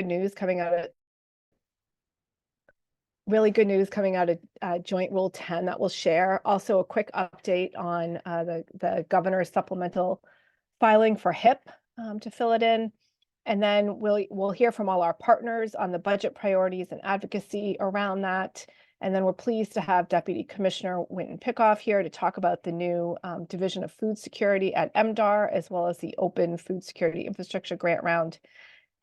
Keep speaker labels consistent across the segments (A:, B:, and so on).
A: news coming out of really good news coming out of Joint Rule 10 that we'll share. Also, a quick update on the governor's supplemental filing for HIP to fill it in. And then we'll hear from all our partners on the budget priorities and advocacy around that. And then we're pleased to have Deputy Commissioner Winton Pickoff here to talk about the new Division of Food Security at MDAR, as well as the Open Food Security Infrastructure Grant Round.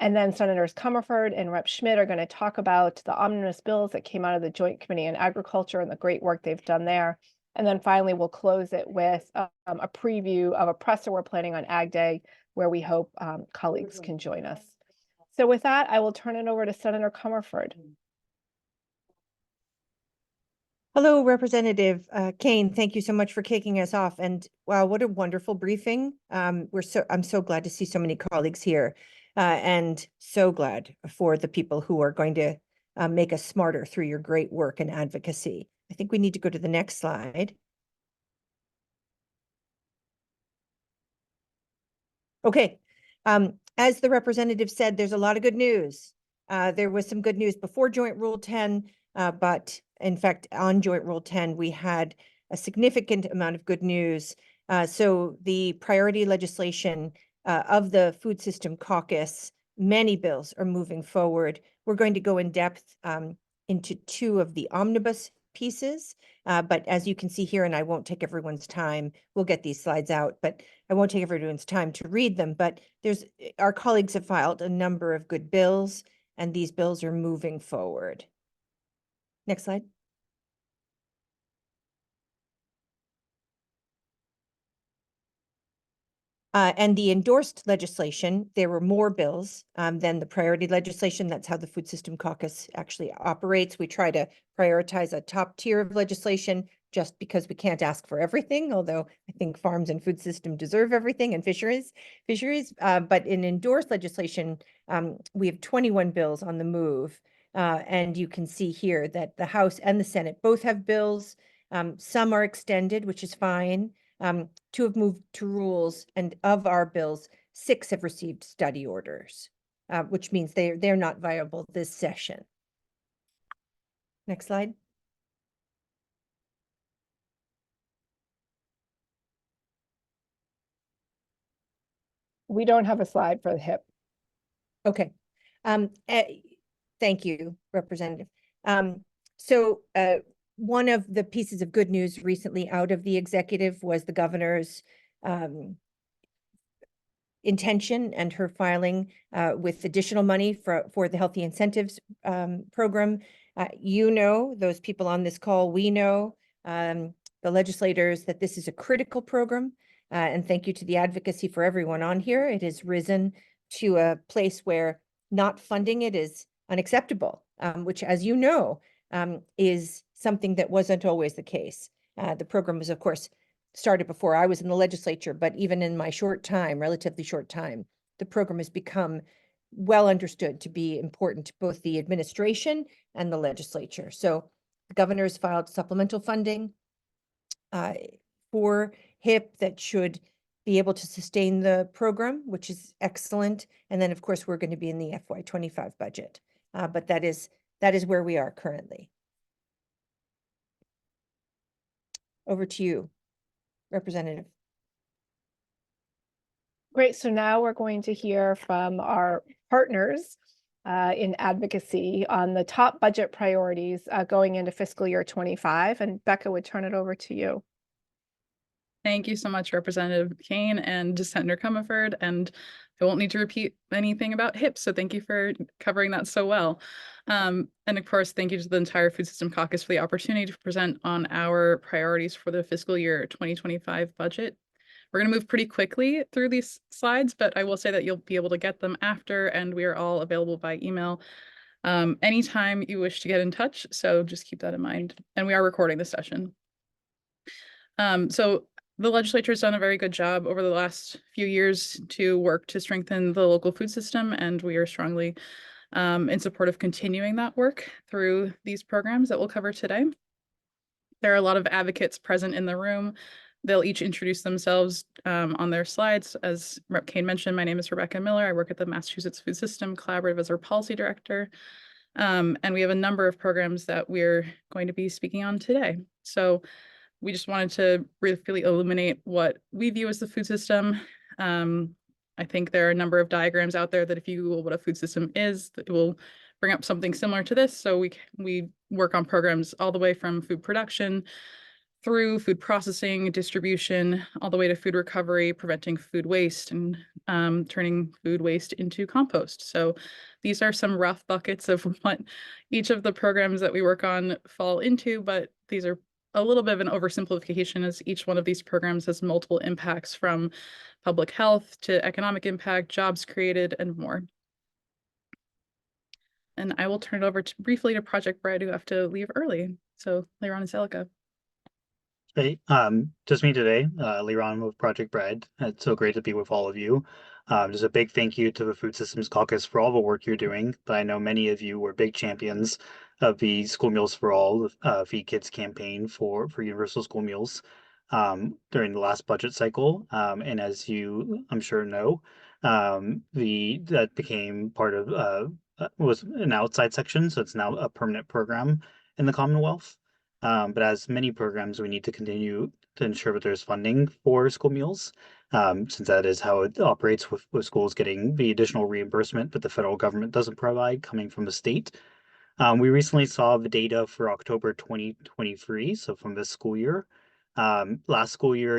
A: And then Senators Comerford and Rep. Schmidt are going to talk about the omnibus bills that came out of the Joint Committee on Agriculture and the great work they've done there. And then finally, we'll close it with a preview of a presser we're planning on Ag Day, where we hope colleagues can join us. So with that, I will turn it over to Senator Comerford.
B: Hello, Representative Kane. Thank you so much for kicking us off. And wow, what a wonderful briefing. I'm so glad to see so many colleagues here, and so glad for the people who are going to make us smarter through your great work and advocacy. I think we need to go to the next slide. Okay. As the representative said, there's a lot of good news. There was some good news before Joint Rule 10, but in fact, on Joint Rule 10, we had a significant amount of good news. So the priority legislation of the Food System Caucus, many bills are moving forward. We're going to go in depth into two of the omnibus pieces, but as you can see here, and I won't take everyone's time, we'll get these slides out, but I won't take everyone's time to read them, but our colleagues have filed a number of good bills, and these bills are moving forward. Next slide. And the endorsed legislation, there were more bills than the priority legislation. That's how the Food System Caucus actually operates. We try to prioritize a top tier of legislation just because we can't ask for everything, although I think farms and food system deserve everything, and fisheries. But in endorsed legislation, we have 21 bills on the move. And you can see here that the House and the Senate both have bills. Some are extended, which is fine. 2 have moved to rules, and of our bills, 6 have received study orders, which means they're not viable this session. Next slide.
A: We don't have a slide for the HIP.
B: Okay. Thank you, Representative. One of the pieces of good news recently out of the executive was the governor's intention and her filing with additional money for the Healthy Incentives program. Those people on this call, we know, the legislators, that this is a critical program. And thank you to the advocacy for everyone on here. It has risen to a place where not funding it is unacceptable, which, as you know, is something that wasn't always the case. The program was, of course, started before I was in the legislature, but even in my relatively short time, the program has become well understood to be important to both the administration and the legislature. So the governor's filed supplemental funding for HIP that should be able to sustain the program, which is excellent. And then, of course, we're going to be in the FY25 budget, but that is where we are currently. Over to you, Representative.
A: Great. So now we're going to hear from our partners in advocacy on the top budget priorities going into fiscal year 25. And Becca, would turn it over to you.
C: Thank you so much, Representative Kane and Senator Comerford. And I won't need to repeat anything about HIP, so thank you for covering that so well. And of course, thank you to the entire Food System Caucus for the opportunity to present on our priorities for the fiscal year 2025 budget. We're going to move pretty quickly through these slides, but I will say that you'll be able to get them after, and we are all available by email anytime you wish to get in touch. So just keep that in mind. And we are recording this session. So the legislature has done a very good job over the last few years to work to strengthen the local food system, and we are strongly in support of continuing that work through these programs that we'll cover today. There are a lot of advocates present in the room they'll each introduce themselves on their slides. As Rep. Kane mentioned, my name is Rebecca Miller. I work at the Massachusetts Food System Collaborative as our policy director. And we have a number of programs that we're going to be speaking on today. So we just wanted to really illuminate what we view as the food system. I think there are a number of diagrams out there that if you Google what a food system is, it will bring up something similar to this. So we work on programs all the way from food production through food processing, distribution, all the way to food recovery, preventing food waste, and turning food waste into compost. So these are some rough buckets of what each of the programs that we work on fall into, but these are a little bit of an oversimplification, as each one of these programs has multiple impacts, from public health to economic impact, jobs created, and more. And I will turn it over briefly to Project Bread, who have to leave early. So Liron and Celica.
D: Hey, just me today, Liron with Project Bread. It's so great to be with all of you. Just a big thank you to the Food Systems Caucus for all the work you're doing. But I know many of you were big champions of the School Meals for All, Feed Kids campaign for universal school meals during the last budget cycle. And as you, I'm sure, know, that became part of was an outside section, so it's now a permanent program in the Commonwealth. But as many programs, we need to continue to ensure that there's funding for school meals, since that is how it operates with schools getting the additional reimbursement that the federal government doesn't provide coming from the state. We recently saw the data for October 2023, so from this school year. Last school year,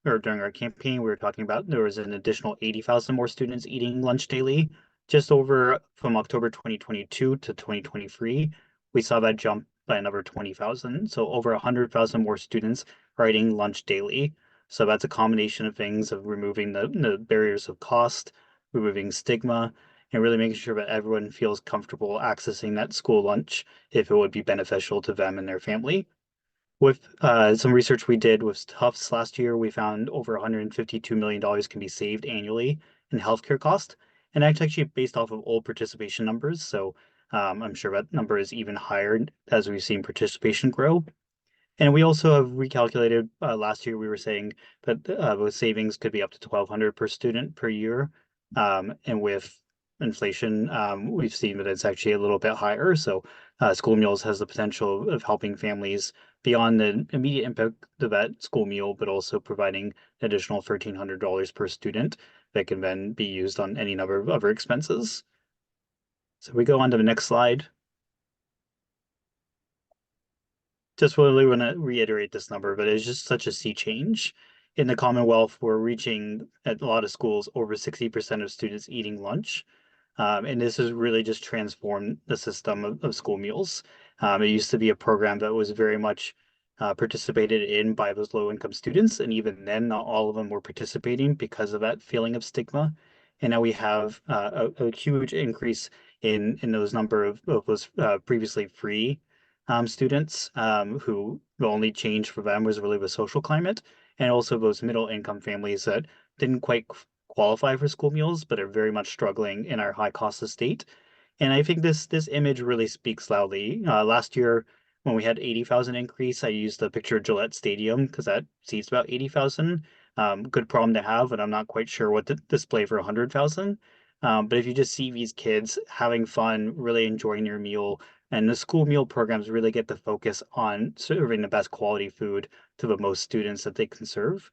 D: or during our campaign, we were talking about there was an additional 80,000 more students eating lunch daily. Just over from October 2022 to 2023, we saw that jump by another 20,000. So over 100,000 more students are eating lunch daily. So that's a combination of things of removing the barriers of cost, removing stigma, and really making sure that everyone feels comfortable accessing that school lunch if it would be beneficial to them and their family. With some research we did with Tufts last year, we found over $152 million can be saved annually in healthcare cost. And that's actually based off of old participation numbers. So I'm sure that number is even higher as we've seen participation grow. And we also have recalculated last year, we were saying that those savings could be up to $1,200 per student per year. And with inflation, we've seen that it's actually a little bit higher. So school meals has the potential of helping families beyond the immediate impact of that school meal, but also providing an additional $1,300 per student that can then be used on any number of other expenses. So we go on to the next slide. Just really want to reiterate this number, but it's just such a sea change. In the Commonwealth, we're reaching at a lot of schools over 60% of students eating lunch. And this has really just transformed the system of school meals. It used to be a program that was very much participated in by those low-income students, and even then, not all of them were participating because of that feeling of stigma. And now we have a huge increase in those number of those previously free students who the only change for them was really the social climate, and also those middle-income families that didn't quite qualify for school meals, but are very much struggling in our high cost of state. And I think this image really speaks loudly. Last year, when we had 80,000 increase, I used the picture of Gillette Stadium because that seats about 80,000. Good problem to have, and I'm not quite sure what to display for 100,000. But if you just see these kids having fun, really enjoying their meal, and the school meal programs really get the focus on serving the best quality food to the most students that they can serve.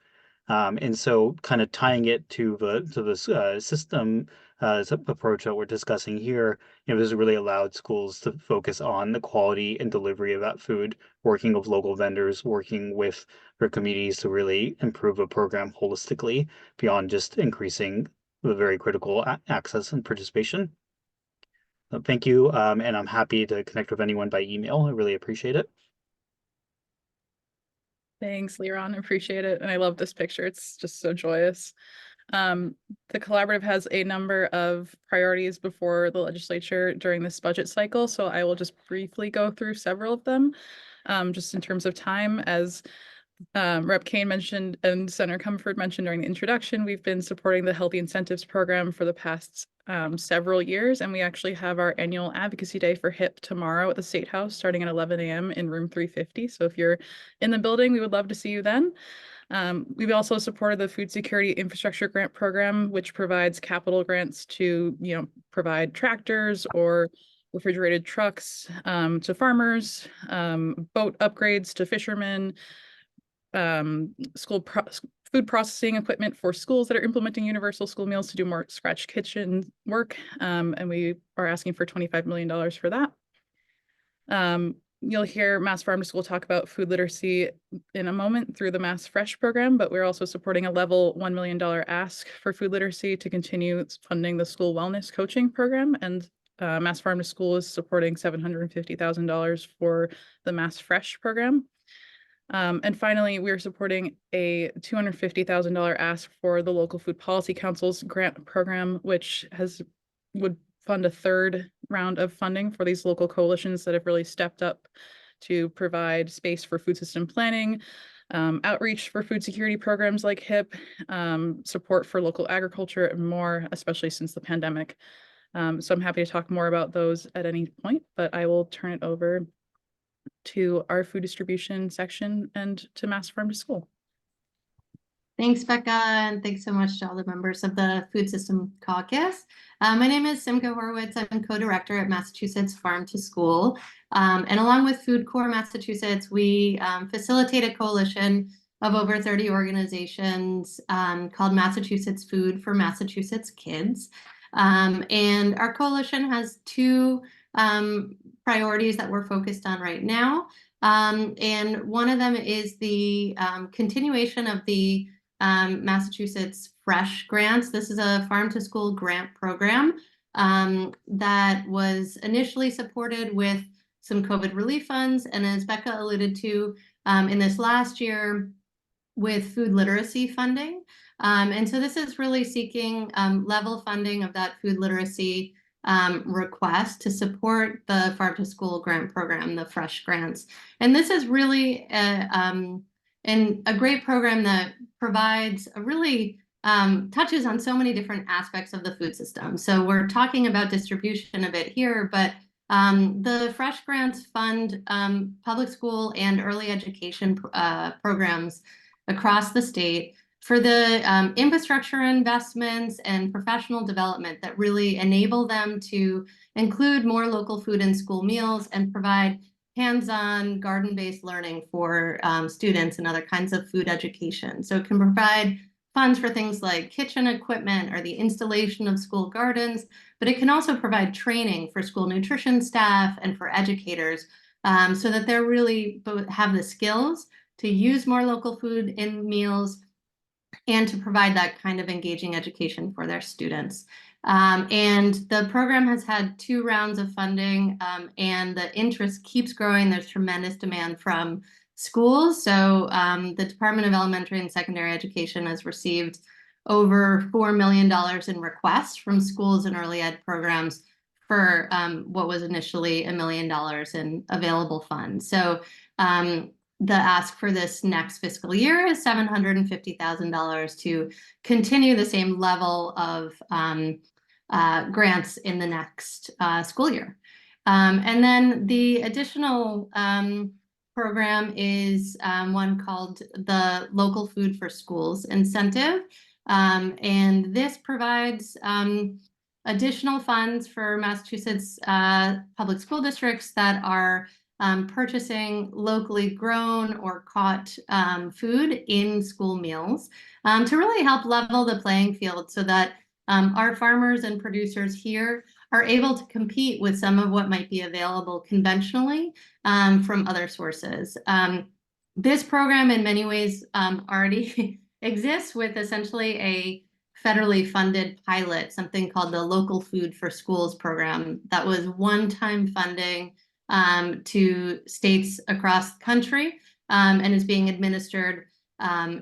D: And so kind of tying it to the system approach that we're discussing here, this really allowed schools to focus on the quality and delivery of that food, working with local vendors, working with their communities to really improve the program holistically beyond just increasing the very critical access and participation. Thank you, and I'm happy to connect with anyone by email. I really appreciate it.
C: Thanks, Liron. Appreciate it. And I love this picture. It's just so joyous. The collaborative has a number of priorities before the legislature during this budget cycle, so I will just briefly go through several of them, just in terms of time. As Rep. Kane mentioned and Senator Comerford mentioned during the introduction, we've been supporting the Healthy Incentives Program for the past several years, and we actually have our annual Advocacy Day for HIP tomorrow at the State House starting at 11 a.m. in room 350. So if you're in the building, we would love to see you then. We've also supported the Food Security Infrastructure Grant Program, which provides capital grants to, provide tractors or refrigerated trucks to farmers, boat upgrades to fishermen, food processing equipment for schools that are implementing universal school meals to do more scratch kitchen work. And we are asking for $25 million for that. You'll hear Mass Farm to School talk about food literacy in a moment through the Mass Fresh program, but we're also supporting a level $1 million ask for food literacy to continue funding the school wellness coaching program. And Mass Farm to School is supporting $750,000 for the Mass Fresh program. And finally, we're supporting a $250,000 ask for the Local Food Policy Council's grant program, which would fund a third round of funding for these local coalitions that have really stepped up to provide space for food system planning, outreach for food security programs like HIP, support for local agriculture and more, especially since the pandemic. So I'm happy to talk more about those at any point, but I will turn it over to our food distribution section and to Mass Farm to School.
E: Thanks, Becca, and thanks so much to all the members of the Food System Caucus. My name is Simka Horowitz. I'm co-director at Massachusetts Farm to School. And along with Food Corps Massachusetts, we facilitate a coalition of over 30 organizations called Massachusetts Food for Massachusetts Kids. And our coalition has two priorities that we're focused on right now. And one of them is the continuation of the Massachusetts Fresh grants. This is a farm to school grant program that was initially supported with some COVID relief funds. And as Becca alluded to, in this last year with food literacy funding. And so this is really seeking level funding of that food literacy request to support the farm to school grant program, the Fresh grants. And this is really a great program that provides a really touches on so many different aspects of the food system. So we're talking about distribution a bit here, but the Fresh grants fund public school and early education programs across the state for the infrastructure investments and professional development that really enable them to include more local food in school meals and provide hands-on garden-based learning for students and other kinds of food education. So it can provide funds for things like kitchen equipment or the installation of school gardens, but it can also provide training for school nutrition staff and for educators so that they're really both have the skills to use more local food in meals and to provide that kind of engaging education for their students. And the program has had 2 rounds of funding and the interest keeps growing. There's tremendous demand from schools. So the Department of Elementary and Secondary Education has received over $4 million in requests from schools and early ed programs for what was initially $1 million in available funds. So the ask for this next fiscal year is $750,000 to continue the same level of grants in the next school year. And then the additional program is one called the Local Food for Schools Incentive. And this provides additional funds for Massachusetts public school districts that are purchasing locally grown or caught food in school meals to really help level the playing field so that our farmers and producers here are able to compete with some of what might be available conventionally from other sources. This program in many ways already exists with essentially a federally funded pilot, something called the Local Food for Schools program that was one-time funding to states across the country and is being administered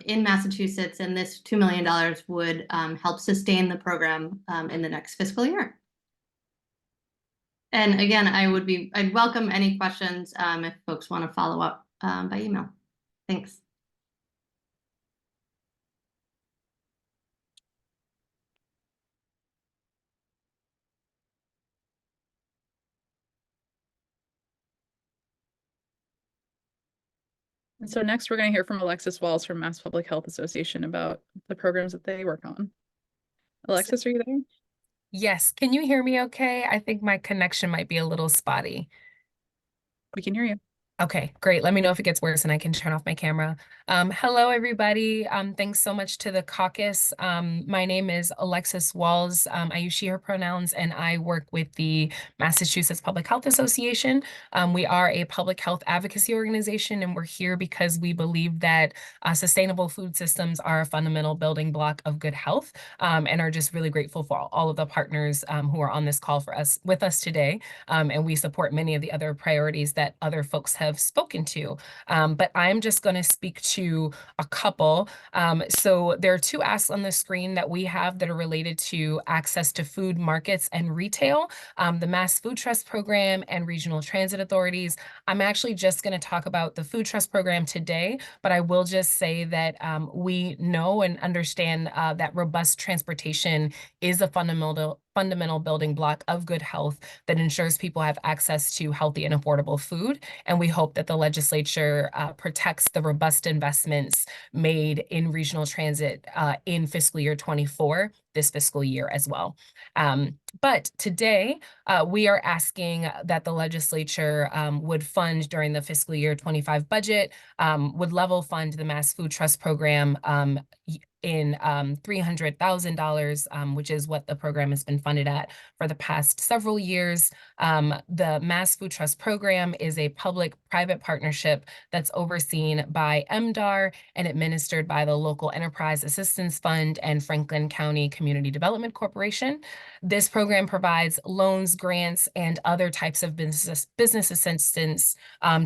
E: in Massachusetts. And this $2 million would help sustain the program in the next fiscal year. And again, I'd welcome any questions if folks want to follow up by email. Thanks.
C: And so next we're going to hear from Alexis Walls from Mass Public Health Association about the programs that they work on. Alexis, are you there?
F: Yes, can you hear me okay? I think my connection might be a little spotty.
C: We can hear you.
F: Okay, great. Let me know if it gets worse and I can turn off my camera. Hello, everybody. Thanks so much to the caucus. My name is Alexis Walls. I use she, her pronouns, and I work with the Massachusetts Public Health Association. We are a public health advocacy organization, and we're here because we believe that sustainable food systems are a fundamental building block of good health, and are just really grateful for all of the partners who are on this call with us today. And we support many of the other priorities that other folks have spoken to. But I'm just going to speak to a couple. So there are two asks on the screen that we have that are related to access to food markets and retail, the Mass Food Trust Program and regional transit authorities. I'm actually just going to talk about the Food Trust Program today, but I will just say that we know and understand that robust transportation is a fundamental building block of good health that ensures people have access to healthy and affordable food. And we hope that the legislature protects the robust investments made in regional transit in fiscal year 24, this fiscal year as well. But today, we are asking that the legislature would fund during the fiscal year 25 budget, would level fund the Mass Food Trust Program in $300,000, which is what the program has been funded at for the past several years. The Mass Food Trust Program is a public-private partnership that's overseen by MDAR and administered by the Local Enterprise Assistance Fund and Franklin County Community Development Corporation. This program provides loans, grants, and other types of business assistance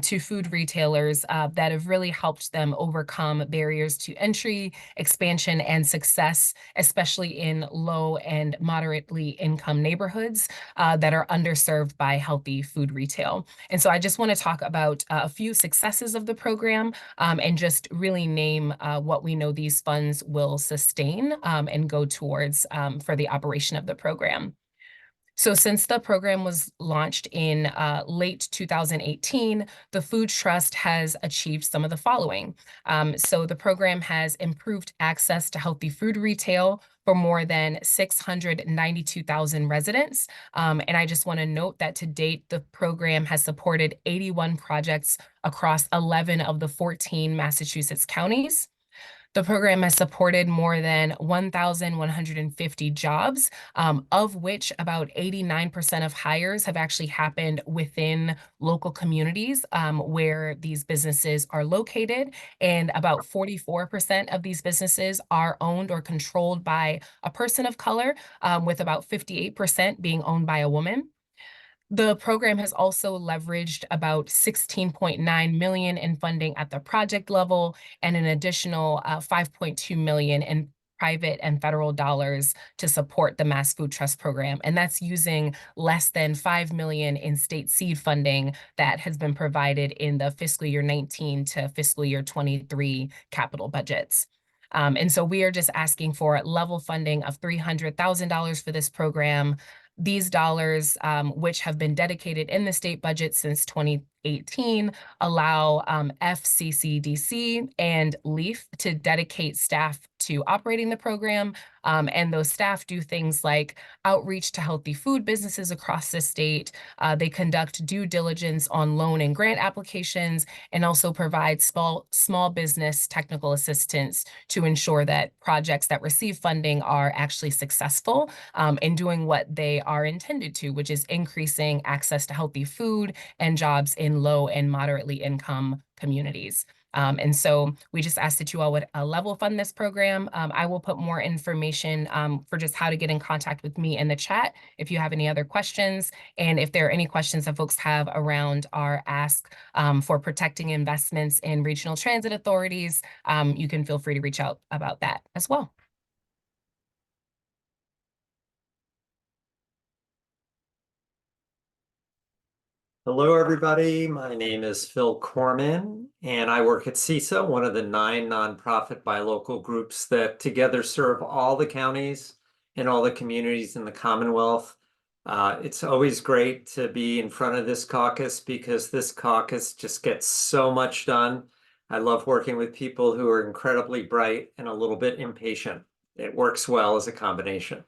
F: to food retailers that have really helped them overcome barriers to entry, expansion, and success, especially in low and moderately income neighborhoods that are underserved by healthy food retail. And so I just want to talk about a few successes of the program and just really name what we know these funds will sustain and go towards for the operation of the program. So since the program was launched in late 2018, the Food Trust has achieved some of the following. So the program has improved access to healthy food retail for more than 692,000 residents. And I just want to note that to date, the program has supported 81 projects across 11 of the 14 Massachusetts counties. The program has supported more than 1,150 jobs, of which about 89% of hires have actually happened within local communities where these businesses are located. And about 44% of these businesses are owned or controlled by a person of color, with about 58% being owned by a woman. The program has also leveraged about $16.9 million in funding at the project level and an additional $5.2 million in private and federal dollars to support the Mass Food Trust Program. And that's using less than $5 million in state seed funding that has been provided in the fiscal year 19 to fiscal year 23 capital budgets. And so we are just asking for level funding of $300,000 for this program. These dollars, which have been dedicated in the state budget since 2018, allow FCCDC and LEAF to dedicate staff to operating the program. And those staff do things like outreach to healthy food businesses across the state. They conduct due diligence on loan and grant applications and also provide small business technical assistance to ensure that projects that receive funding are actually successful in doing what they are intended to, which is increasing access to healthy food and jobs in low and moderately income communities. And so we just ask that you all would level fund this program. I will put more information for just how to get in contact with me in the chat if you have any other questions. And if there are any questions that folks have around our ask for protecting investments in regional transit authorities, you can feel free to reach out about that as well.
G: Hello, everybody. My name is Phil Corman, and I work at CISA, one of the 9 nonprofit buy local groups that together serve all the counties and all the communities in the Commonwealth. It's always great to be in front of this caucus because this caucus just gets so much done. I love working with people who are incredibly bright and a little bit impatient. It works well as a combination.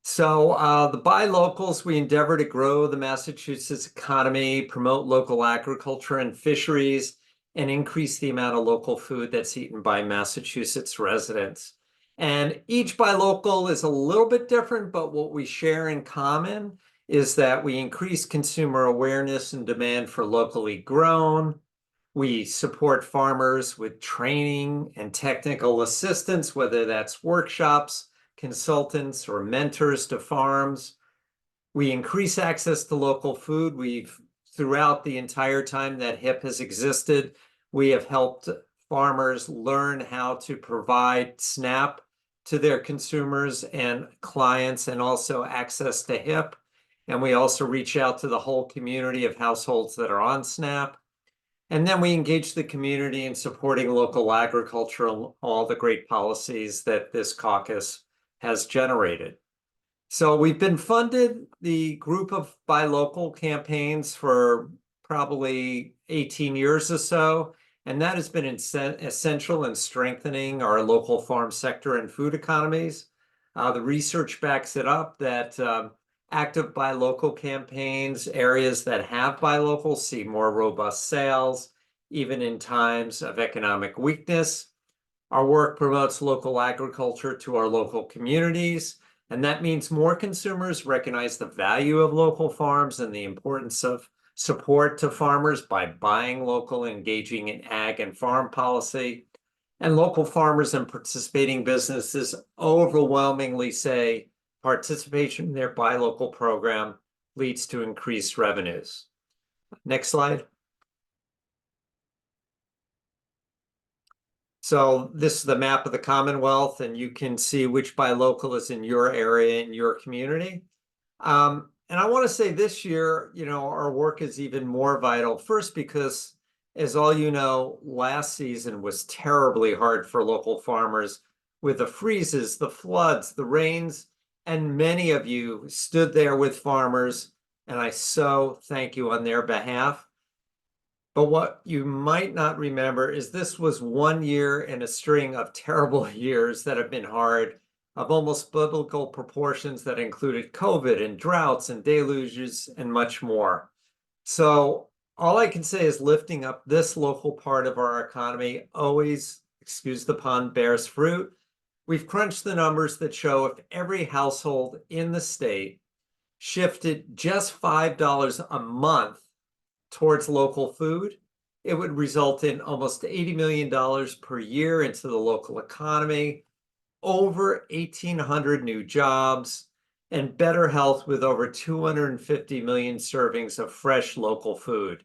G: So the buy locals, we endeavor to grow the Massachusetts economy, promote local agriculture and fisheries, and increase the amount of local food that's eaten by Massachusetts residents. And each buy local is a little bit different, but what we share in common is that we increase consumer awareness and demand for locally grown. We support farmers with training and technical assistance, whether that's workshops, consultants, or mentors to farms. We increase access to local food. Throughout the entire time that HIP has existed, we have helped farmers learn how to provide SNAP to their consumers and clients, and also access to HIP. And we also reach out to the whole community of households that are on SNAP. And then we engage the community in supporting local agriculture and all the great policies that this caucus has generated. So we've been funded the group of buy local campaigns for probably 18 years or so, and that has been essential in strengthening our local farm sector and food economies. The research backs it up that active buy local campaigns, areas that have buy local, see more robust sales, even in times of economic weakness. Our work promotes local agriculture to our local communities, and that means more consumers recognize the value of local farms and the importance of support to farmers by buying local, engaging in ag and farm policy. And local farmers and participating businesses overwhelmingly say participation in their buy local program leads to increased revenues. Next slide. So this is the map of the Commonwealth, and you can see which buy local is in your area, in your community. And I want to say this year, our work is even more vital. First, because as all you know, last season was terribly hard for local farmers with the freezes, the floods, the rains, and many of you stood there with farmers, and I so thank you on their behalf. But what you might not remember is this was 1 year in a string of terrible years that have been hard, of almost biblical proportions that included COVID and droughts and deluges and much more. So all I can say is lifting up this local part of our economy always, excuse the pun, bears fruit. We've crunched the numbers that show if every household in the state shifted just $5 a month towards local food, it would result in almost $80 million per year into the local economy, over 1,800 new jobs, and better health with over 250 million servings of fresh local food.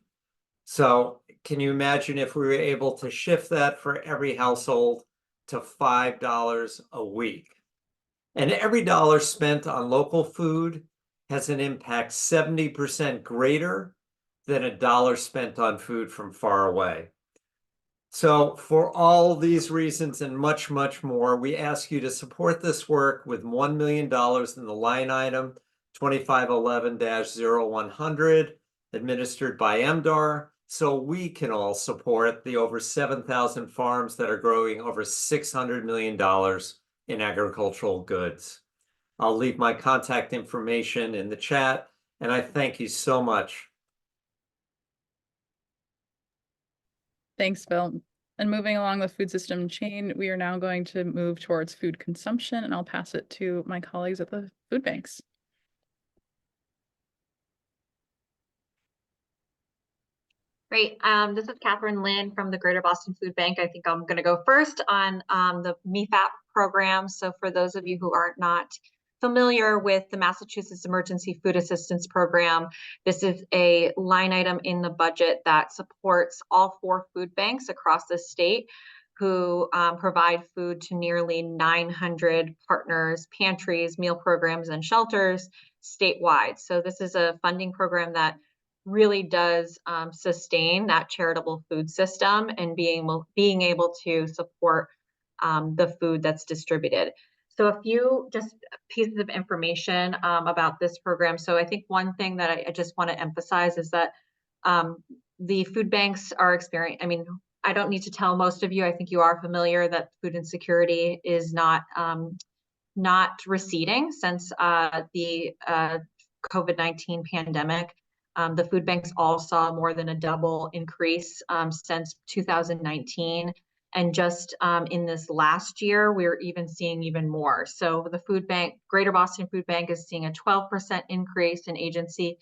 G: So can you imagine if we were able to shift that for every household to $5 a week? And every dollar spent on local food has an impact 70% greater than a dollar spent on food from far away. So for all these reasons and much, much more, we ask you to support this work with $1 million in the line item 2511-0100 administered by MDAR, so we can all support the over 7,000 farms that are growing over $600 million in agricultural goods. I'll leave my contact information in the chat, and I thank you so much.
C: Thanks, Phil. And moving along the food system chain, we are now going to move towards food consumption, and I'll pass it to my colleagues at the food banks.
H: Great. This is Catherine Lynn from the Greater Boston Food Bank. I think I'm going to go first on the MFAP program. So for those of you who are not familiar with the Massachusetts Emergency Food Assistance Program, this is a line item in the budget that supports all 4 food banks across the state who provide food to nearly 900 partners, pantries, meal programs, and shelters statewide. So this is a funding program that really does sustain that charitable food system and being able to support the food that's distributed. So a few just pieces of information about this program. So I think one thing that I just want to emphasize is that the food banks are I don't need to tell most of you, I think you are familiar that food insecurity is not receding since the COVID-19 pandemic. The food banks all saw more than a double increase since 2019. And just in this last year, we're even seeing even more. So the food bank, Greater Boston Food Bank, is seeing a 12% increase in agency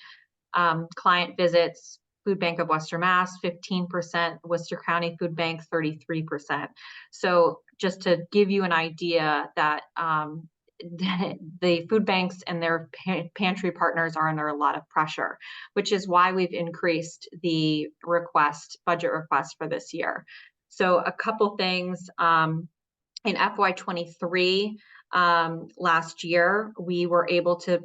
H: client visits. Food Bank of Western Mass, 15%, Worcester County Food Bank, 33%. So just to give you an idea that the food banks and their pantry partners are under a lot of pressure, which is why we've increased the budget request for this year. So a couple things, in FY23, last year, we were able to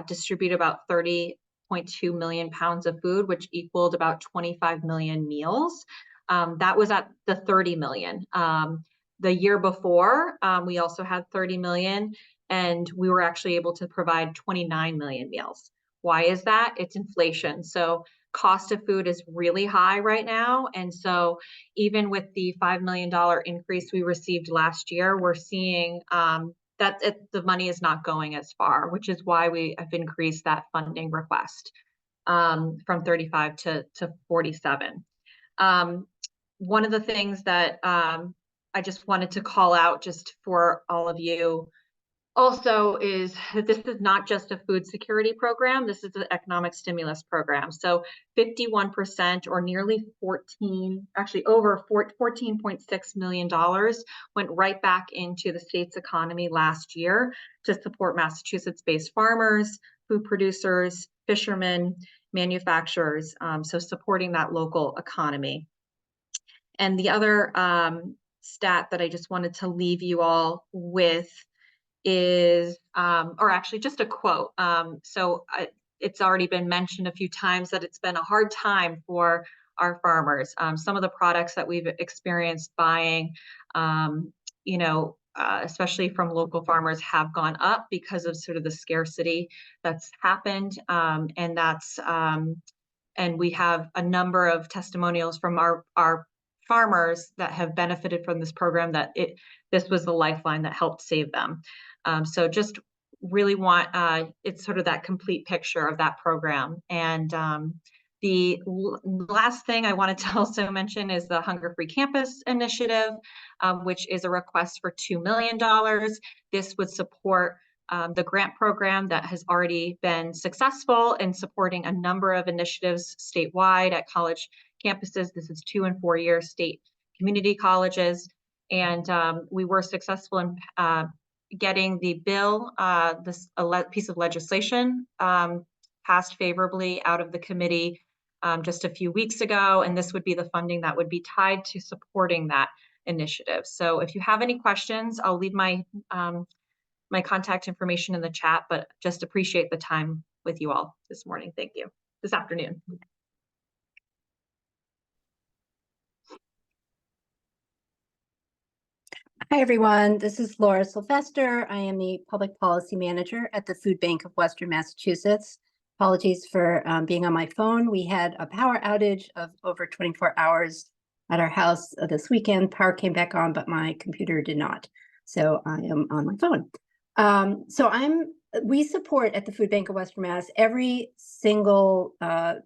H: distribute about 30.2 million pounds of food, which equaled about 25 million meals. That was at the 30 million. The year before, we also had 30 million, and we were actually able to provide 29 million meals. Why is that? It's inflation. So cost of food is really high right now. And so even with the $5 million increase we received last year, we're seeing that the money is not going as far, which is why we have increased that funding request from 35 to 47. One of the things that I just wanted to call out just for all of you also is that this is not just a food security program, this is an economic stimulus program. So 51%, or nearly over $14.6 million went right back into the state's economy last year to support Massachusetts-based farmers, food producers, fishermen, manufacturers, so supporting that local economy. And the other stat that I just wanted to leave you all with is, or actually just a quote. It's already been mentioned a few times that it's been a hard time for our farmers. Some of the products that we've experienced buying, especially from local farmers, have gone up because of sort of the scarcity that's happened. And we have a number of testimonials from our farmers that have benefited from this program that this was the lifeline that helped save them. So just really want, it's sort of that complete picture of that program. And the last thing I wanted to also mention is the Hunger Free Campus Initiative, which is a request for $2 million. This would support the grant program that has already been successful in supporting a number of initiatives statewide at college campuses. This is 2- and 4-year state community colleges. And we were successful in getting the bill, this piece of legislation passed favorably out of the committee just a few weeks ago. And this would be the funding that would be tied to supporting that initiative. So if you have any questions, I'll leave my my contact information in the chat, but just appreciate the time with you all this morning. Thank you. This afternoon.
I: Hi, everyone. This is Laura Sylvester. I am the Public Policy Manager at the Food Bank of Western Massachusetts. Apologies for being on my phone. We had a power outage of over 24 hours at our house this weekend. Power came back on, but my computer did not. So I am on my phone. We support at the Food Bank of Western Mass every single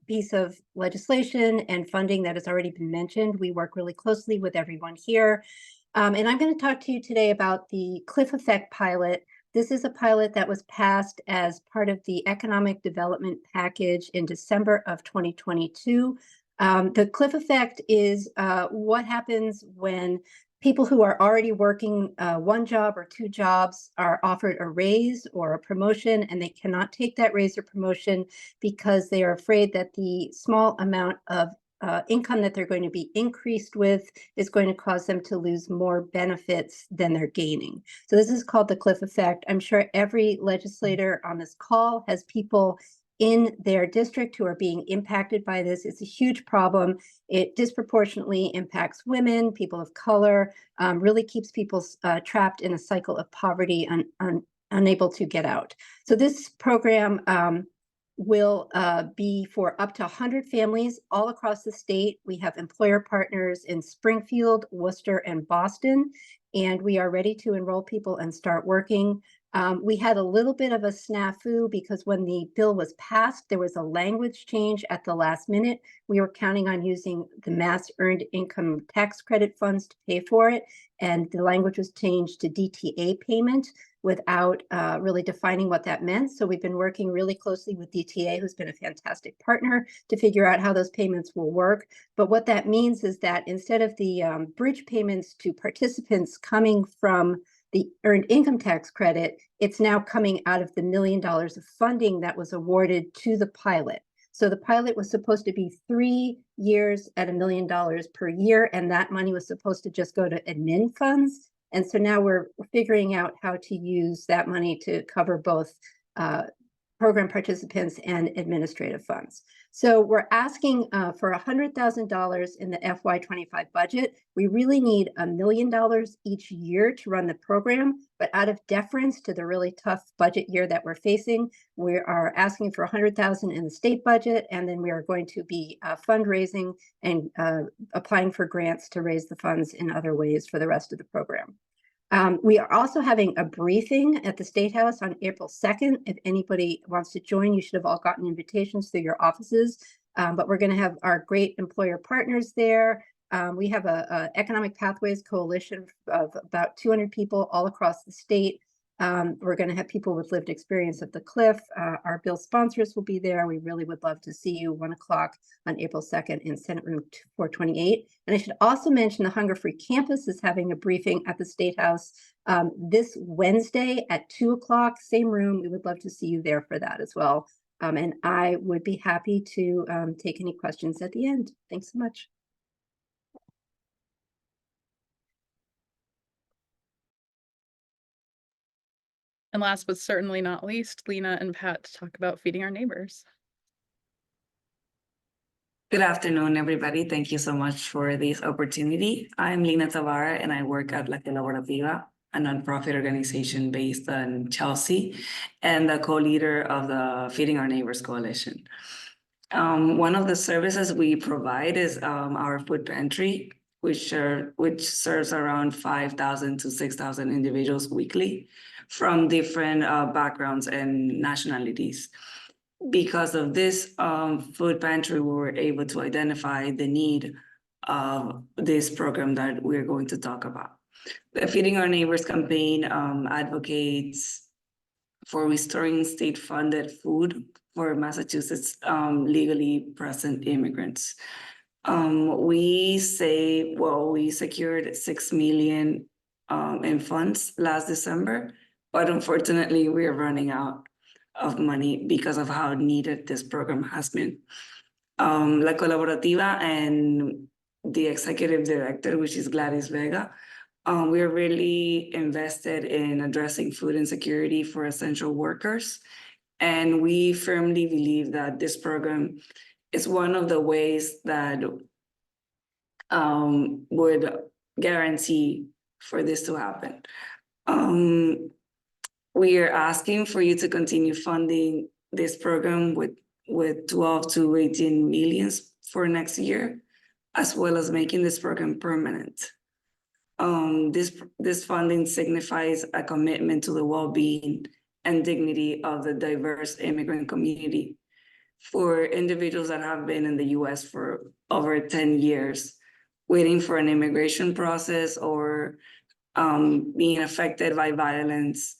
I: piece of legislation and funding that has already been mentioned. We work really closely with everyone here. And I'm going to talk to you today about the Cliff Effect pilot. This is a pilot that was passed as part of the Economic Development Package in December of 2022. The Cliff Effect is what happens when people who are already working 1 job or 2 jobs are offered a raise or a promotion, and they cannot take that raise or promotion because they are afraid that the small amount of income that they're going to be increased with is going to cause them to lose more benefits than they're gaining. So this is called the Cliff Effect. I'm sure every legislator on this call has people in their district who are being impacted by this. It's a huge problem. It disproportionately impacts women, people of color, really keeps people trapped in a cycle of poverty and unable to get out. So this program will be for up to 100 families all across the state. We have employer partners in Springfield, Worcester, and Boston, and we are ready to enroll people and start working. We had a little bit of a snafu because when the bill was passed, there was a language change at the last minute. We were counting on using the Mass Earned Income Tax Credit funds to pay for it, and the language was changed to DTA payment without really defining what that meant. So we've been working really closely with DTA, who's been a fantastic partner, to figure out how those payments will work. But what that means is that instead of the bridge payments to participants coming from the earned income tax credit, it's now coming out of the $1 million of funding that was awarded to the pilot. So the pilot was supposed to be 3 years at $1 million per year, and that money was supposed to just go to admin funds. And so now we're figuring out how to use that money to cover both program participants and administrative funds. So we're asking for $100,000 in the FY25 budget. We really need $1 million each year to run the program, but out of deference to the really tough budget year that we're facing, we are asking for $100,000 in the state budget, and then we are going to be fundraising and applying for grants to raise the funds in other ways for the rest of the program. We are also having a briefing at the State House on April 2nd. If anybody wants to join, you should have all gotten invitations through your offices. But we're going to have our great employer partners there. We have a Economic Pathways Coalition of about 200 people all across the state. We're going to have people with lived experience at the Cliff. Our bill sponsors will be there. We really would love to see you 1 o'clock on April 2nd in Senate Room 428. And I should also mention the Hunger Free Campus is having a briefing at the State House this Wednesday at 2 o'clock, same room. We would love to see you there for that as well. And I would be happy to take any questions at the end. Thanks so much.
C: And last but certainly not least, Lena and Pat to talk about feeding our neighbors.
J: Good afternoon, everybody. Thank you so much for this opportunity. I'm Lina Tavara, and I work at La Colaborativa, a nonprofit organization based in Chelsea, and the co-leader of the Feeding Our Neighbors Coalition. One of the services we provide is our food pantry, which serves around 5,000 to 6,000 individuals weekly from different backgrounds and nationalities. Because of this food pantry, we were able to identify the need of this program that we're going to talk about. The Feeding Our Neighbors campaign advocates for restoring state-funded food for Massachusetts legally present immigrants. We secured $6 million in funds last December, but unfortunately, we are running out of money because of how needed this program has been. La Colaborativa and the executive director, which is Gladys Vega, we're really invested in addressing food insecurity for essential workers. And we firmly believe that this program is one of the ways that would guarantee for this to happen. We are asking for you to continue funding this program with 12 to 18 millions for next year, as well as making this program permanent. This funding signifies a commitment to the well-being and dignity of the diverse immigrant community for individuals that have been in the US for over 10 years, waiting for an immigration process or being affected by violence,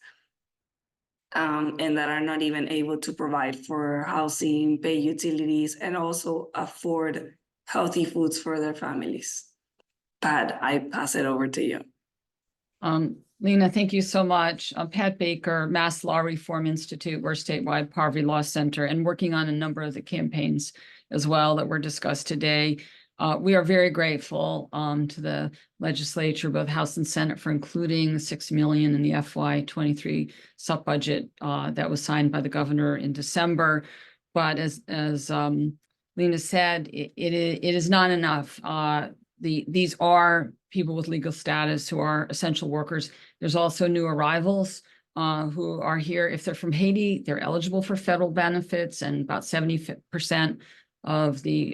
J: and that are not even able to provide for housing, pay utilities, and also afford healthy foods for their families. Pat, I pass it over to you.
K: Lena, thank you so much. Pat Baker, Mass Law Reform Institute, we're statewide poverty law center, and working on a number of the campaigns as well that were discussed today. We are very grateful to the legislature, both House and Senate, for including the $6 million in the FY23 sub-budget that was signed by the governor in December. But as Lena said, it is not enough. These are people with legal status who are essential workers. There's also new arrivals who are here. If they're from Haiti, they're eligible for federal benefits, and about 70% of the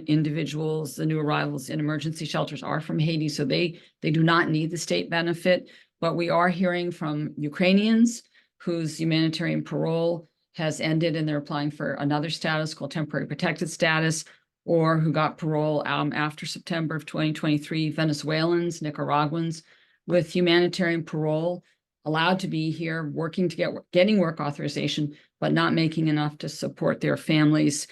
K: individuals, the new arrivals in emergency shelters are from Haiti, so they do not need the state benefit. But we are hearing from Ukrainians whose humanitarian parole has ended and they're applying for another status called temporary protected status, or who got parole after September of 2023, Venezuelans, Nicaraguans with humanitarian parole, allowed to be here, working to getting work authorization, but not making enough to support their families.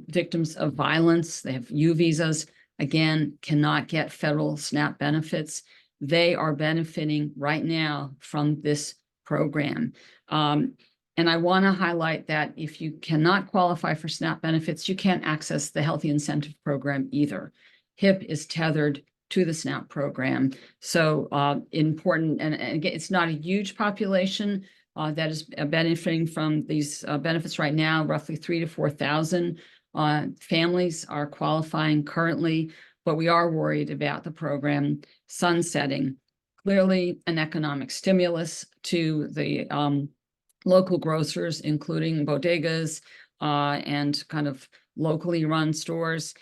K: Victims of violence, they have U visas, again, cannot get federal SNAP benefits. They are benefiting right now from this program. And I want to highlight that if you cannot qualify for SNAP benefits, you can't access the Healthy Incentive Program either. HIP is tethered to the SNAP program. So important, and again, it's not a huge population that is benefiting from these benefits right now. Roughly 3,000 to 4,000 families are qualifying currently, but we are worried about the program sunsetting. Clearly an economic stimulus to the local grocers, including bodegas and kind of locally run stores.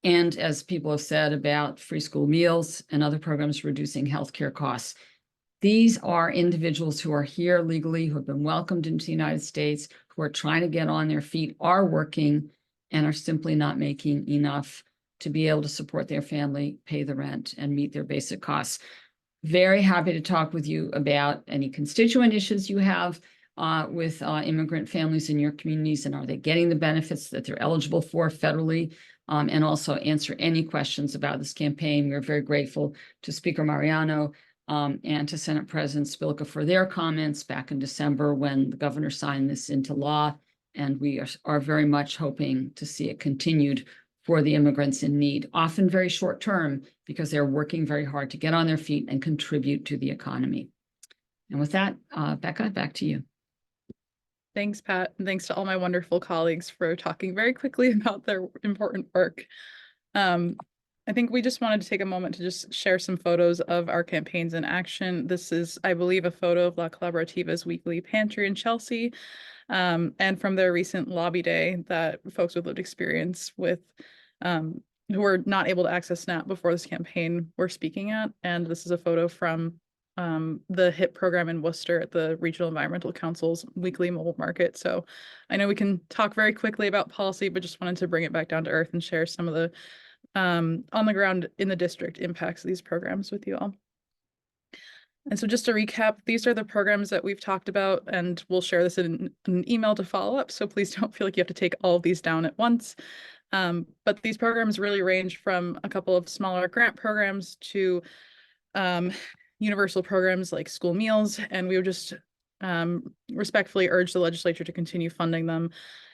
K: And as people have said about free school meals and other programs reducing healthcare costs. These are individuals who are here legally, who have been welcomed into the United States, who are trying to get on their feet, are working, and are simply not making enough to be able to support their family, pay the rent, and meet their basic costs. Very happy to talk with you about any constituent issues you have with immigrant families in your communities, and are they getting the benefits that they're eligible for federally, and also answer any questions about this campaign. We're very grateful to Speaker Mariano and to Senate President Spilka for their comments back in December when the governor signed this into law, and we are very much hoping to see it continued for the immigrants in need, often very short term, because they're working very hard to get on their feet and contribute to the economy. And with that, Becca, back to you.
C: Thanks, Pat, and thanks to all my wonderful colleagues for talking very quickly about their important work. I think we just wanted to take a moment to just share some photos of our campaigns in action. This is, I believe, a photo of La Colaborativa's weekly pantry in Chelsea, and from their recent lobby day that folks with lived experience with who were not able to access SNAP before this campaign were speaking at. And this is a photo from the HIP program in Worcester at the Regional Environmental Council's weekly mobile market. So I know we can talk very quickly about policy, but just wanted to bring it back down to earth and share some of the on the ground in the district impacts of these programs with you all. And so just to recap, these are the programs that we've talked about, and we'll share this in an email to follow up. So please don't feel like you have to take all of these down at once. But these programs really range from a couple of smaller grant programs to universal programs like school meals, and we would just respectfully urge the legislature to continue funding them.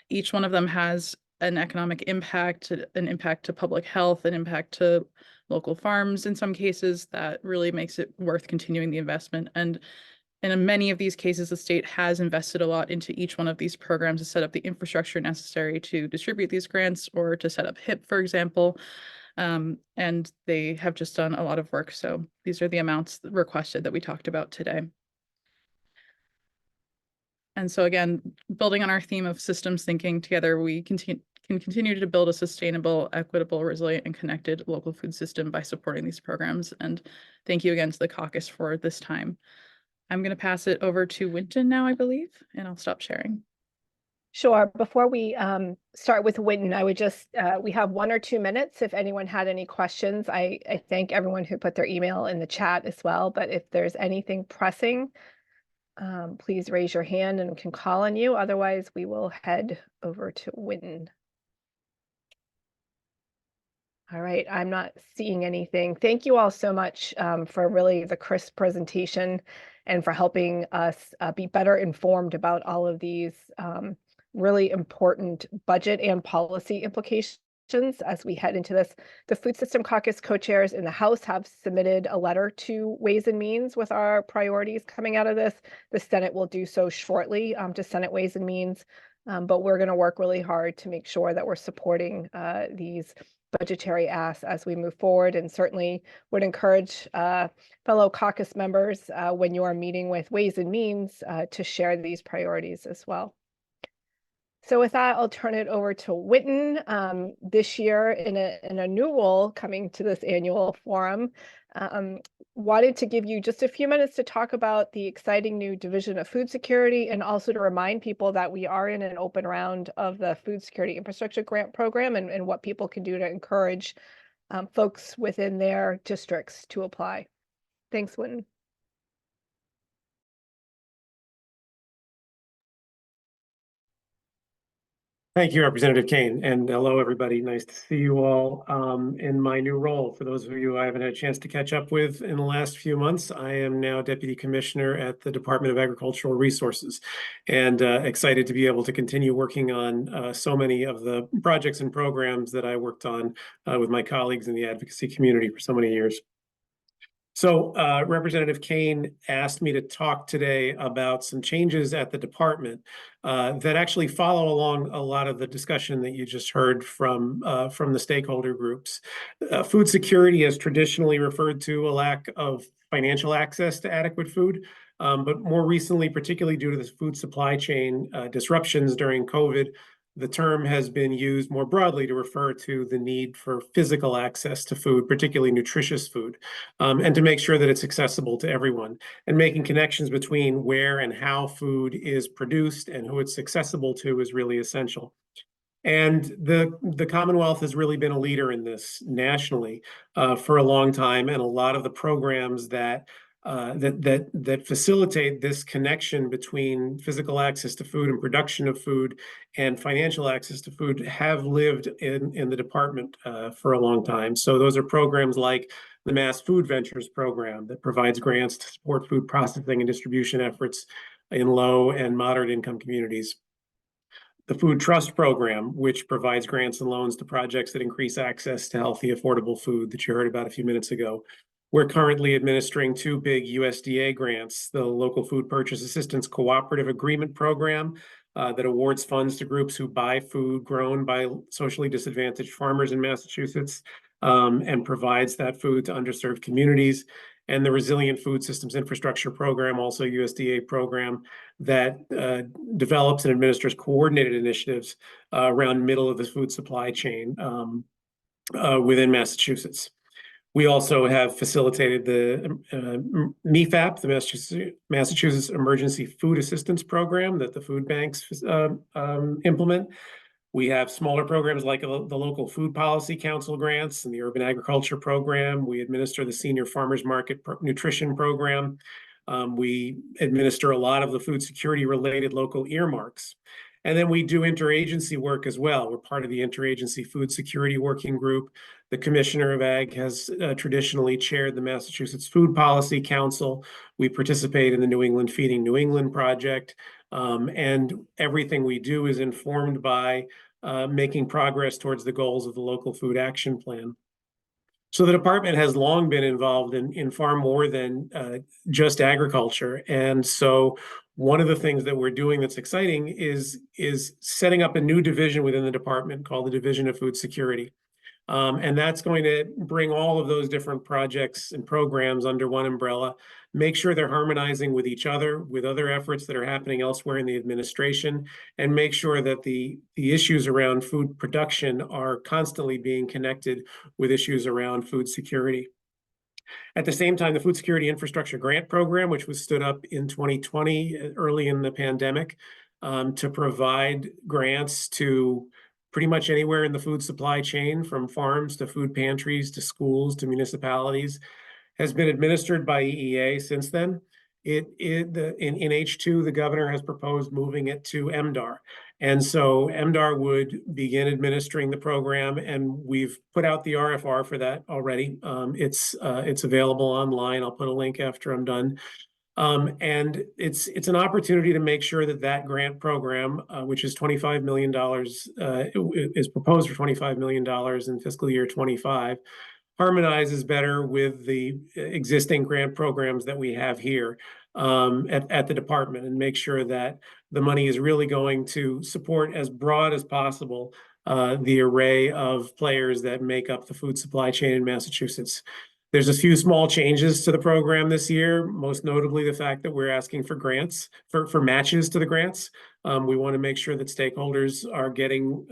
C: Each one of them has an economic impact, an impact to public health, an impact to local farms in some cases that really makes it worth continuing the investment. And in many of these cases, the state has invested a lot into each one of these programs to set up the infrastructure necessary to distribute these grants or to set up HIP, for example. And they have just done a lot of work. So these are the amounts requested that we talked about today. And so again, building on our theme of systems thinking together, we can continue to build a sustainable, equitable, resilient, and connected local food system by supporting these programs. And thank you again to the caucus for this time. I'm going to pass it over to Winton now, I believe, and I'll stop sharing.
A: Sure. Before we start with Winton, I would just, we have 1 or 2 minutes if anyone had any questions. I thank everyone who put their email in the chat as well, but if there's anything pressing, please raise your hand and we can call on you. Otherwise, we will head over to Winton. All right, I'm not seeing anything. Thank you all so much for really the crisp presentation and for helping us be better informed about all of these really important budget and policy implications as we head into this. The Food System Caucus co-chairs in the House have submitted a letter to Ways and Means with our priorities coming out of this. The Senate will do so shortly to Senate Ways and Means, but we're going to work really hard to make sure that we're supporting these budgetary asks as we move forward, and certainly would encourage fellow caucus members when you are meeting with Ways and Means to share these priorities as well. So with that, I'll turn it over to Witten. This year, in a new role coming to this annual forum, wanted to give you just a few minutes to talk about the exciting new Division of Food Security, and also to remind people that we are in an open round of the Food Security Infrastructure Grant Program, and what people can do to encourage folks within their districts to apply. Thanks, Witten.
L: Thank you, Representative Kane, and hello, everybody. Nice to see you all in my new role. For those of you I haven't had a chance to catch up with in the last few months, I am now Deputy Commissioner at the Department of Agricultural Resources, and excited to be able to continue working on so many of the projects and programs that I worked on with my colleagues in the advocacy community for so many years. So Representative Kane asked me to talk today about some changes at the department that actually follow along a lot of the discussion that you just heard from the stakeholder groups. Food security has traditionally referred to a lack of financial access to adequate food, but more recently, particularly due to the food supply chain disruptions during COVID, the term has been used more broadly to refer to the need for physical access to food, particularly nutritious food, and to make sure that it's accessible to everyone. And making connections between where and how food is produced and who it's accessible to is really essential. And the Commonwealth has really been a leader in this nationally for a long time, and a lot of the programs that facilitate this connection between physical access to food and production of food and financial access to food have lived in the department for a long time. So those are programs like the Mass Food Ventures program that provides grants to support food processing and distribution efforts in low and moderate income communities. The Food Trust program, which provides grants and loans to projects that increase access to healthy, affordable food that you heard about a few minutes ago. We're currently administering two big USDA grants, the Local Food Purchase Assistance Cooperative Agreement Program that awards funds to groups who buy food grown by socially disadvantaged farmers in Massachusetts and provides that food to underserved communities, and the Resilient Food Systems Infrastructure Program, also USDA program, that develops and administers coordinated initiatives around middle of the food supply chain within Massachusetts. We also have facilitated the MEFAP, the Massachusetts Emergency Food Assistance Program that the food banks implement. We have smaller programs like the Local Food Policy Council grants and the Urban Agriculture Program. We administer the Senior Farmers Market Nutrition Program. We administer a lot of the food security related local earmarks. And then we do interagency work as well. We're part of the Interagency Food Security Working Group. The Commissioner of Ag has traditionally chaired the Massachusetts Food Policy Council. We participate in the New England Feeding New England project. And everything we do is informed by making progress towards the goals of the Local Food Action Plan. So the department has long been involved in far more than just agriculture. And so one of the things that we're doing that's exciting is setting up a new division within the department called the Division of Food Security. And that's going to bring all of those different projects and programs under one umbrella, make sure they're harmonizing with each other, with other efforts that are happening elsewhere in the administration, and make sure that the issues around food production are constantly being connected with issues around food security. At the same time, the Food Security Infrastructure Grant Program, which was stood up in 2020, early in the pandemic, to provide grants to pretty much anywhere in the food supply chain, from farms to food pantries to schools to municipalities, has been administered by EEA since then. In H2, the governor has proposed moving it to MDAR. And so MDAR would begin administering the program, and we've put out the RFR for that already. It's available online. I'll put a link after I'm done. And it's an opportunity to make sure that grant program, which is $25 million, is proposed for $25 million in fiscal year 25, harmonizes better with the existing grant programs that we have here at the department, and make sure that the money is really going to support as broad as possible the array of players that make up the food supply chain in Massachusetts. There's a few small changes to the program this year, most notably the fact that we're asking for grants, for matches to the grants. We want to make sure that stakeholders are getting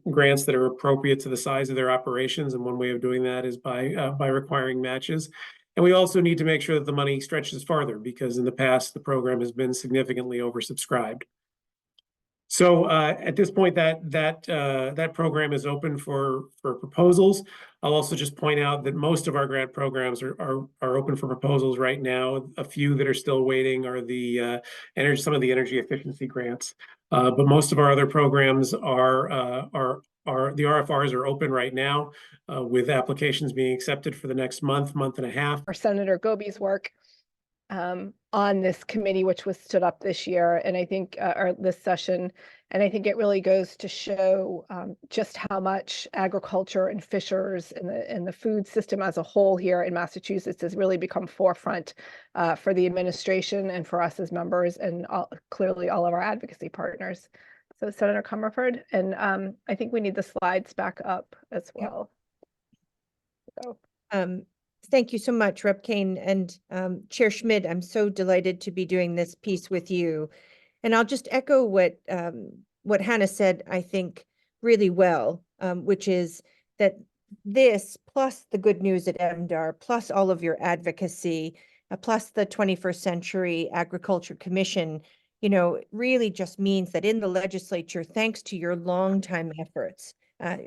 L: grants that are appropriate to the size of their operations, and one way of doing that is by requiring matches. And we also need to make sure that the money stretches farther, because in the past, the program has been significantly oversubscribed. So at this point, that program is open for proposals. I'll also just point out that most of our grant programs are open for proposals right now. A few that are still waiting are the some of the energy efficiency grants. But most of our other programs are the RFRs are open right now, with applications being accepted for the next month and a half.
A: For Senator Goby's work on this committee, which was stood up this year, and I think, or this session, and I think it really goes to show just how much agriculture and fishers and the food system as a whole here in Massachusetts has really become forefront for the administration and for us as members, and clearly all of our advocacy partners. So Senator Comerford, and I think we need the slides back up as well. So.
B: Thank you so much, Rep. Kane and Chair Schmidt. I'm so delighted to be doing this piece with you. And I'll just echo what Hannah said, I think, really well, which is that this, plus the good news at MDAR, plus all of your advocacy, plus the 21st Century Agriculture Commission, you know, really just means that in the legislature, thanks to your longtime efforts,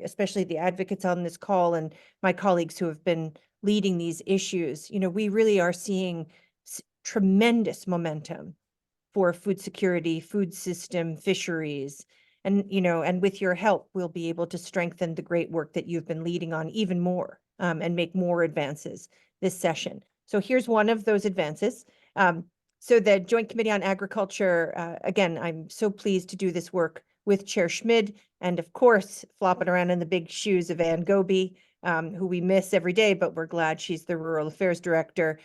B: especially the advocates on this call and my colleagues who have been leading these issues, you know, we really are seeing tremendous momentum for food security, food system, fisheries. And, you know, and with your help, we'll be able to strengthen the great work that you've been leading on even more, and make more advances this session. So here's one of those advances. So the Joint Committee on Agriculture, again, I'm so pleased to do this work with Chair Schmid, and of course, flopping around in the big shoes of Ann Goby, who we miss every day, but we're glad she's the Rural Affairs Director.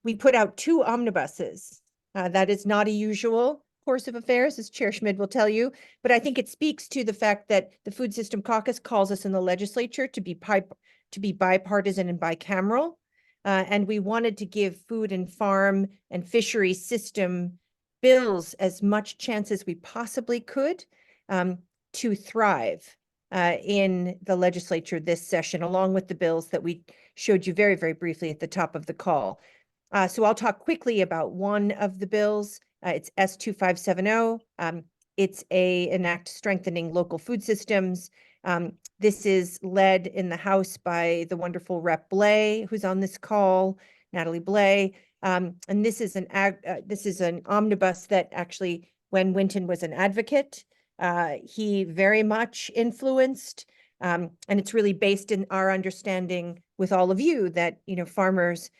B: We put out 2 omnibuses. That is not a usual course of affairs, as Chair Schmid will tell you, but I think it speaks to the fact that the Food System Caucus calls us in the legislature to be bipartisan and bicameral. And we wanted to give food and farm and fishery system bills as much chance as we possibly could to thrive in the legislature this session, along with the bills that we showed you very, very briefly at the top of the call. So I'll talk quickly about one of the bills. It's S2570. It's an act strengthening local food systems. This is led in the House by the wonderful Rep. Blais, who's on this call, Natalie Blais. And this is an omnibus that actually, when Winton was an advocate, he very much influenced, and it's really based in our understanding with all of you that, you know, farmers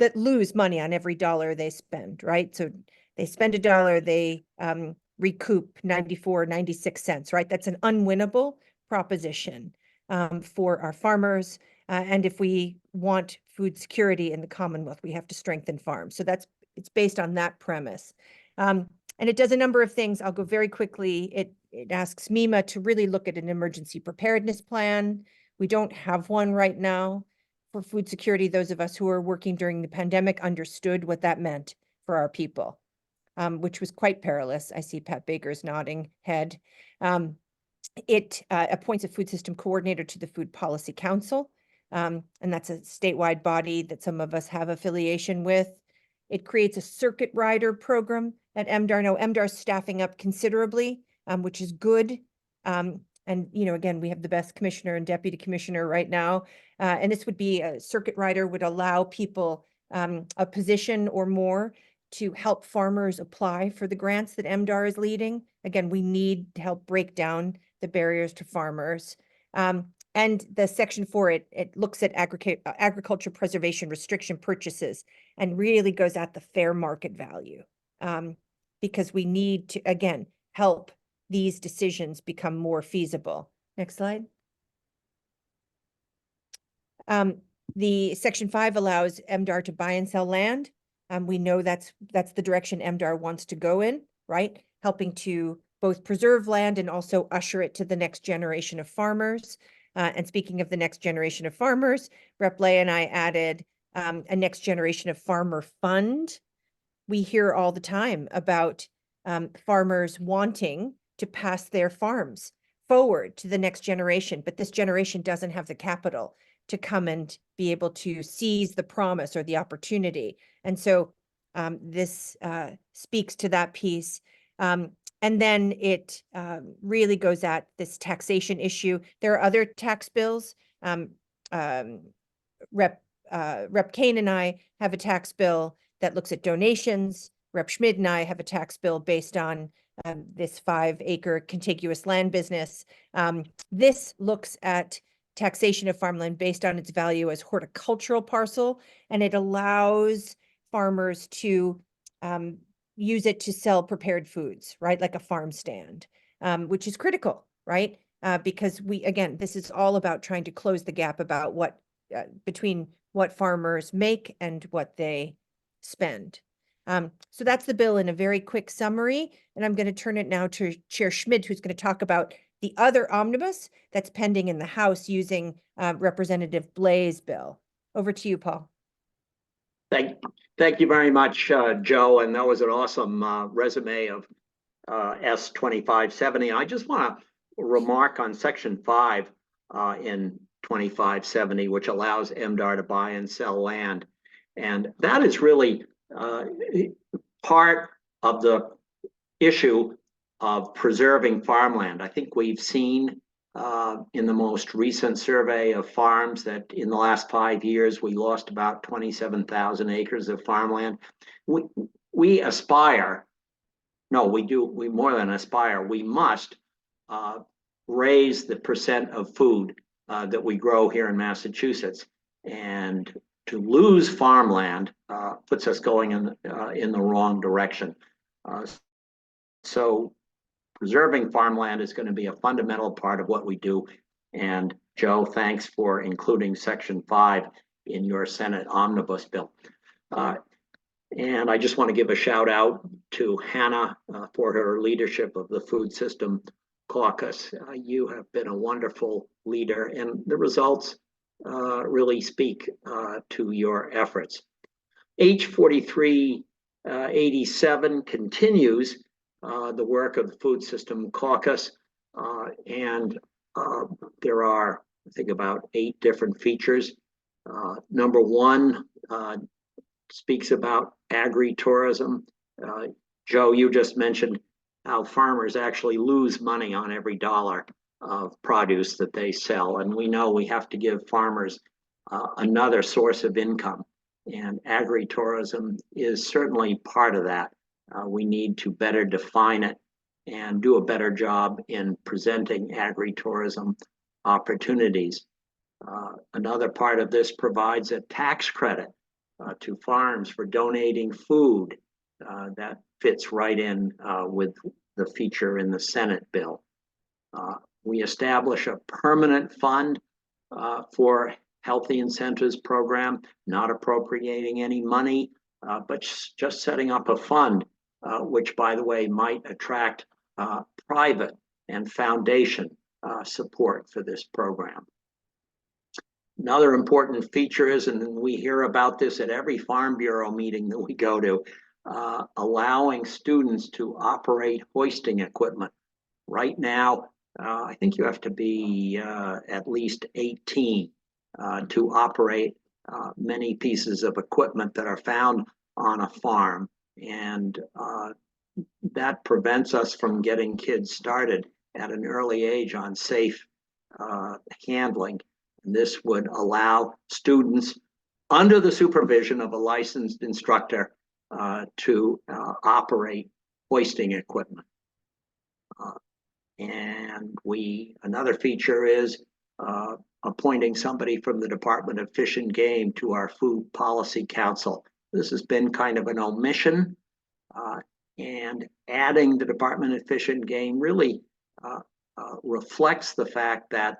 B: that lose money on every dollar they spend, right? So they spend $1, they recoup 96 cents, right? That's an unwinnable proposition for our farmers. And if we want food security in the Commonwealth, we have to strengthen farms. So it's based on that premise. And it does a number of things. I'll go very quickly. It asks MEMA to really look at an emergency preparedness plan. We don't have one right now for food security. Those of us who are working during the pandemic understood what that meant for our people, which was quite perilous. I see Pat Baker's nodding head. It appoints a food system coordinator to the Food Policy Council, and that's a statewide body that some of us have affiliation with. It creates a circuit rider program at MDAR. Now, MDAR's staffing up considerably, which is good. And, you know, again, we have the best commissioner and deputy commissioner right now. And this would be a circuit rider would allow people a position or more to help farmers apply for the grants that MDAR is leading. Again, we need to help break down the barriers to farmers. And the section 4, it looks at agriculture preservation restriction purchases and really goes at the fair market value, because we need to, again, help these decisions become more feasible. Next slide. The section 5 allows MDAR to buy and sell land. We know that's the direction MDAR wants to go in, right? Helping to both preserve land and also usher it to the next generation of farmers. And speaking of the next generation of farmers, Rep. Lay and I added a next generation of farmer fund. We hear all the time about farmers wanting to pass their farms forward to the next generation, but this generation doesn't have the capital to come and be able to seize the promise or the opportunity. And so this speaks to that piece. And then it really goes at this taxation issue. There are other tax bills. Rep. Kane and I have a tax bill that looks at donations. Rep. Schmid and I have a tax bill based on this 5-acre contiguous land business. This looks at taxation of farmland based on its value as horticultural parcel, and it allows farmers to use it to sell prepared foods, right? Like a farm stand, which is critical, right? Because this is all about trying to close the gap about between what farmers make and what they spend. So that's the bill in a very quick summary, and I'm going to turn it now to Chair Schmid, who's going to talk about the other omnibus that's pending in the House using Representative Blay's bill. Over to you, Paul.
M: Thank you very much, Joe, and that was an awesome resume of S2570. I just want to remark on Section 5 in 2570, which allows MDR to buy and sell land. And that is really part of the issue of preserving farmland. I think we've seen in the most recent survey of farms that in the last 5 years, we lost about 27,000 acres of farmland. We aspire, no, we more than aspire, we must raise the percent of food that we grow here in Massachusetts. And to lose farmland puts us going in the wrong direction. So preserving farmland is going to be a fundamental part of what we do. And Joe, thanks for including Section 5 in your Senate omnibus bill. And I just want to give a shout out to Hannah for her leadership of the Food System Caucus. You have been a wonderful leader, and the results really speak to your efforts. H4387 continues the work of the Food System Caucus, and there are, I think, about 8 different features. Number 1 speaks about agritourism. Joe, you just mentioned how farmers actually lose money on every dollar of produce that they sell, and we know we have to give farmers another source of income, and agritourism is certainly part of that. We need to better define it and do a better job in presenting agritourism opportunities. Another part of this provides a tax credit to farms for donating food. That fits right in with the feature in the Senate bill. We establish a permanent fund for Healthy Incentives Program, not appropriating any money, but just setting up a fund, which, by the way, might attract private and foundation support for this program. Another important feature is, and we hear about this at every Farm Bureau meeting that we go to, allowing students to operate hoisting equipment. Right now, I think you have to be at least 18 to operate many pieces of equipment that are found on a farm. And that prevents us from getting kids started at an early age on safe handling. And this would allow students under the supervision of a licensed instructor to operate hoisting equipment. And another feature is appointing somebody from the Department of Fish and Game to our Food Policy Council. This has been kind of an omission, and adding the Department of Fish and Game really reflects the fact that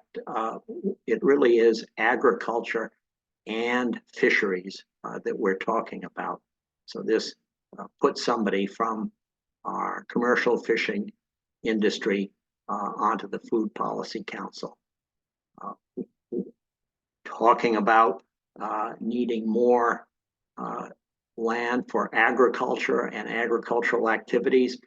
M: it really is agriculture and fisheries that we're talking about. So this puts somebody from our commercial fishing industry onto the Food Policy Council. Talking about needing more land for agriculture and agricultural activities,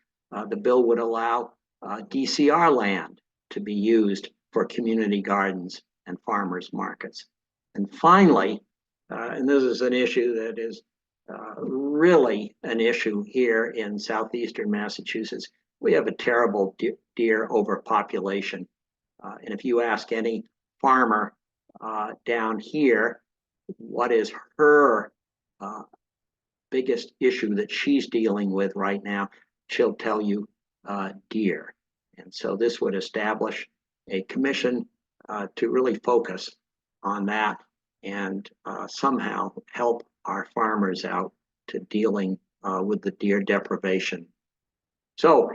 M: the bill would allow DCR land to be used for community gardens and farmers markets. And finally, and this is an issue that is really an issue here in southeastern Massachusetts, we have a terrible deer overpopulation. And if you ask any farmer down here what is her biggest issue that she's dealing with right now, she'll tell you deer. And so this would establish a commission to really focus on that and somehow help our farmers out to dealing with the deer deprivation. So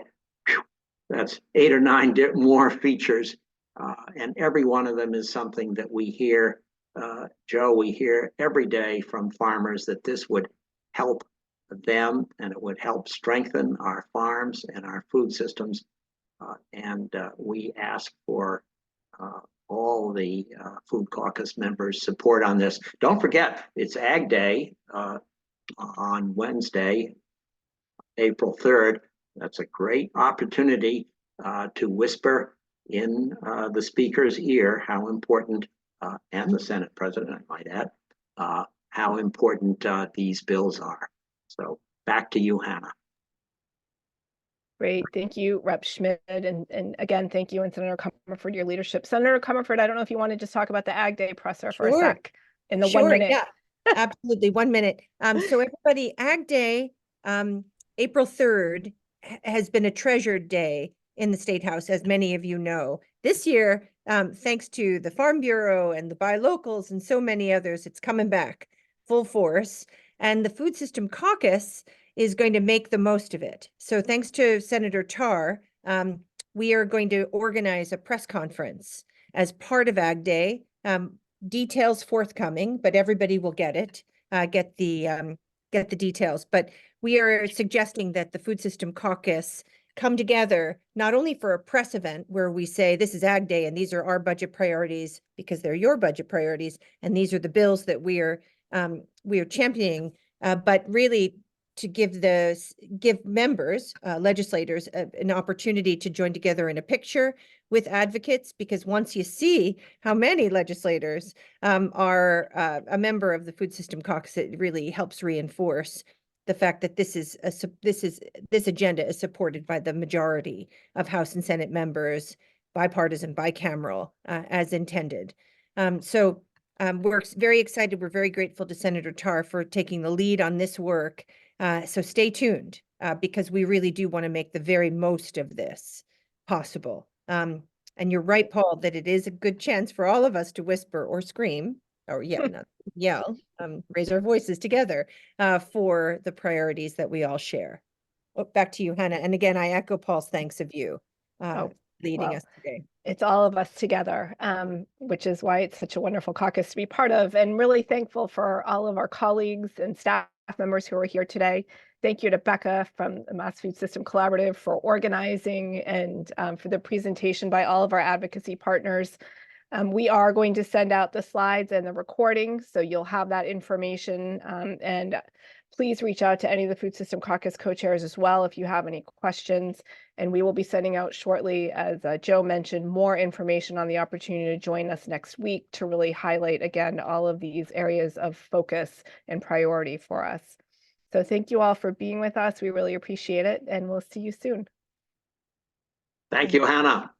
M: that's 8 or 9 more features, and every one of them is something that we hear, Joe, we hear every day from farmers that this would help them and it would help strengthen our farms and our food systems. And we ask for all the Food Caucus members' support on this. Don't forget, it's Ag Day on Wednesday, April 3rd. That's a great opportunity to whisper in the speaker's ear how important, and the Senate President, I might add, how important these bills are. So back to you, Hannah.
A: Great. Thank you, Rep. Schmidt. And again, thank you, and Senator Comerford, your leadership. Senator Comerford, I don't know if you want to just talk about the Ag Day presser for a sec in the 1 minute.
B: Yeah, absolutely. 1 minute. So everybody, Ag Day, April 3rd has been a treasured day in the State House, as many of you know. This year, thanks to the Farm Bureau and the buy locals and so many others, it's coming back full force. And the Food System Caucus is going to make the most of it. So thanks to Senator Tarr, we are going to organize a press conference as part of Ag Day. Details forthcoming, but everybody will get it, get the details. But we are suggesting that the Food System Caucus come together, not only for a press event where we say this is Ag Day and these are our budget priorities because they're your budget priorities, and these are the bills that we are championing, but really to give members, legislators, an opportunity to join together in a picture with advocates, because once you see how many legislators are a member of the Food System Caucus, it really helps reinforce the fact that this agenda is supported by the majority of House and Senate members, bipartisan, bicameral, as intended. So we're very excited. We're very grateful to Senator Tarr for taking the lead on this work. So stay tuned because we really do want to make the very most of this possible. And you're right, Paul, that it is a good chance for all of us to whisper or scream, or not yell, raise our voices together for the priorities that we all share. Back to you, Hannah. And again, I echo Paul's thanks of you leading us today.
A: It's all of us together, which is why it's such a wonderful caucus to be part of, and really thankful for all of our colleagues and staff members who are here today. Thank you to Becca from the Mass Food System Collaborative for organizing and for the presentation by all of our advocacy partners. We are going to send out the slides and the recording, so you'll have that information. And please reach out to any of the Food System Caucus co-chairs as well if you have any questions. And we will be sending out shortly, as Joe mentioned, more information on the opportunity to join us next week to really highlight, again, all of these areas of focus and priority for us. So thank you all for being with us. We really appreciate it, and we'll see you soon.
M: Thank you, Hannah.